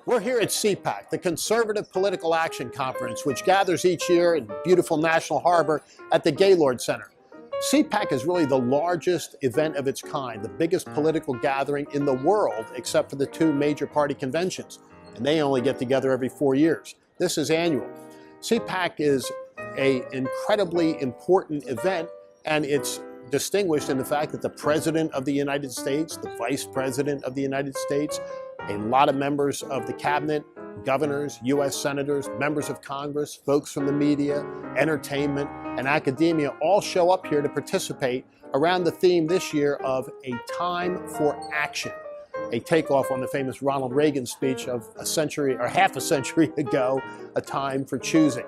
We're here at CPAC, the Conservative Political Action Conference, which gathers each year in beautiful National Harbor at the Gaylord Center. CPAC is really the largest event of its kind, the biggest political gathering in the world, except for the two major party conventions, and they only get together every 4 years. This is annual. CPAC is an incredibly important event, and it's distinguished in the fact that the President of the United States, the Vice President of the United States, a lot of members of the cabinet, governors, U.S. senators, members of Congress, folks from the media, entertainment, and academia all show up here to participate around the theme this year of a time for action, a takeoff on the famous Ronald Reagan speech of a century or half a century ago, a time for choosing.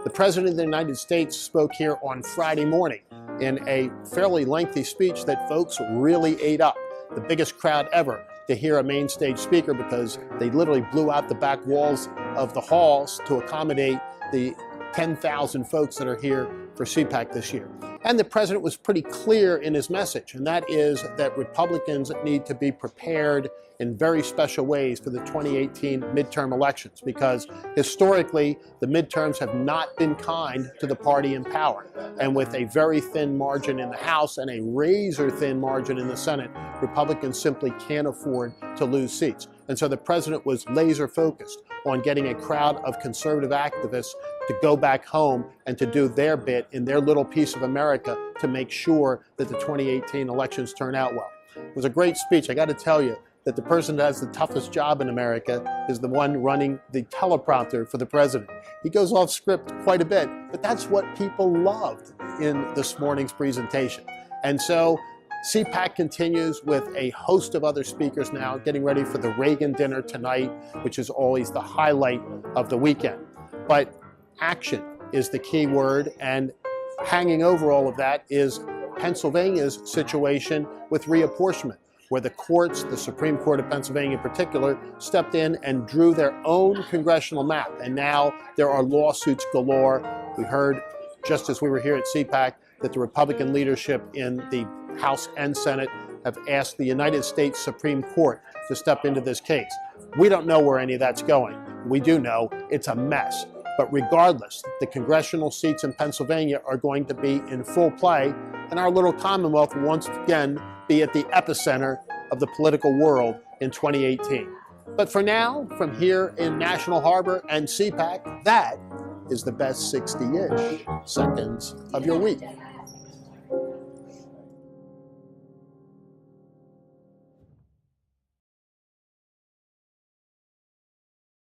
The President of the United States spoke here on Friday morning in a fairly lengthy speech that folks really ate up. The biggest crowd ever to hear a main stage speaker, because they literally blew out the back walls of the halls to accommodate the 10,000 folks that are here for CPAC this year. And the President was pretty clear in his message, and that is that Republicans need to be prepared in very special ways for the 2018 midterm elections, because historically the midterms have not been kind to the party in power. And with a very thin margin in the House and a razor thin margin in the Senate, Republicans simply can't afford to lose seats. And so the President was laser focused on getting a crowd of conservative activists to go back home and to do their bit in their little piece of America to make sure that the 2018 elections turn out well. It was a great speech. I got to tell you that the person that has the toughest job in America is the one running the teleprompter for the President. He goes off script quite a bit, but that's what people loved in this morning's presentation. And so CPAC continues with a host of other speakers now, getting ready for the Reagan dinner tonight, which is always the highlight of the weekend. But action is the key word, and hanging over all of that is Pennsylvania's situation with reapportionment, where the courts, the Supreme Court of Pennsylvania in particular, stepped in and drew their own congressional map. And now there are lawsuits galore. We heard, just as we were here at CPAC, that the Republican leadership in the House and Senate have asked the United States Supreme Court to step into this case. We don't know where any of that's going. We do know it's a mess. But regardless, the congressional seats in Pennsylvania are going to be in full play, and our little Commonwealth will once again be at the epicenter of the political world in 2018. But for now, from here in National Harbor and CPAC, that is the best 60-ish seconds of your week.